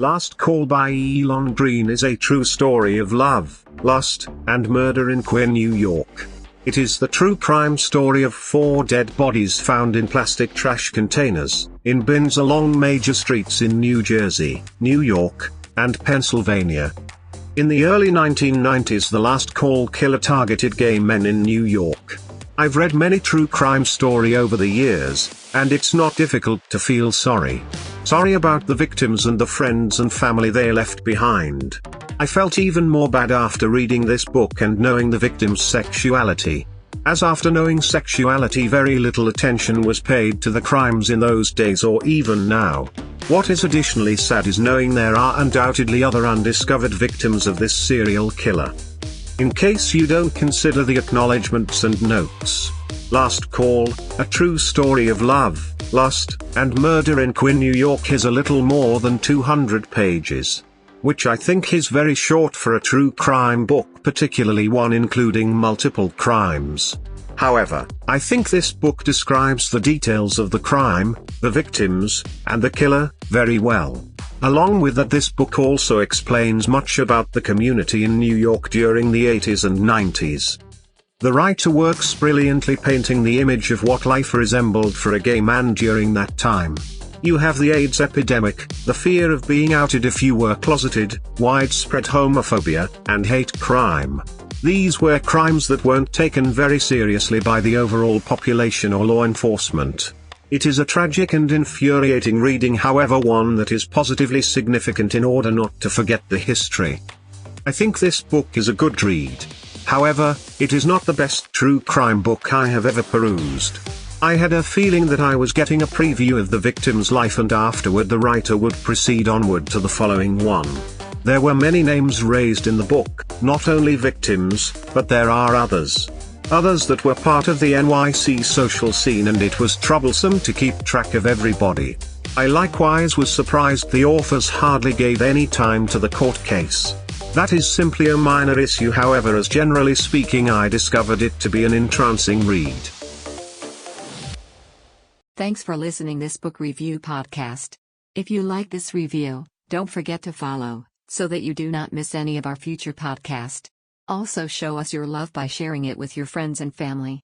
Last Call by Elon Green is a true story of love, lust, and murder in queer New York. It is the true crime story of 4 dead bodies found in plastic trash containers, in bins along major streets in New Jersey, New York, and Pennsylvania. In the early 1990s, the Last Call killer targeted gay men in New York. I've read many true crime stories over the years, and it's not difficult to feel sorry. Sorry about the victims and the friends and family they left behind. I felt even more bad after reading this book and knowing the victims' sexuality. As after knowing sexuality, very little attention was paid to the crimes in those days or even now. What is additionally sad is knowing there are undoubtedly other undiscovered victims of this serial killer. In case you don't consider the acknowledgements and notes. Last Call, a true story of love, lust, and murder in queer New York is a little more than 200 pages. Which I think is very short for a true crime book, particularly one including multiple crimes. However, I think this book describes the details of the crime, the victims, and the killer, very well. Along with that, this book also explains much about the community in New York during the 80s and 90s. The writer works brilliantly painting the image of what life resembled for a gay man during that time. You have the AIDS epidemic, the fear of being outed if you were closeted, widespread homophobia, and hate crime. These were crimes that weren't taken very seriously by the overall population or law enforcement. It is a tragic and infuriating reading, however one that is positively significant in order not to forget the history. I think this book is a good read. However, it is not the best true crime book I have ever perused. I had a feeling that I was getting a preview of the victim's life, and afterward the writer would proceed onward to the following one. There were many names raised in the book, not only victims, but there are others. Others that were part of the NYC social scene, and it was troublesome to keep track of everybody. I likewise was surprised the authors hardly gave any time to the court case. That is simply a minor issue, however, as generally speaking I discovered it to be an entrancing read. Thanks for listening this book review podcast. If you like this review, don't forget to follow, so that you do not miss any of our future podcast. Also show us your love by sharing it with your friends and family.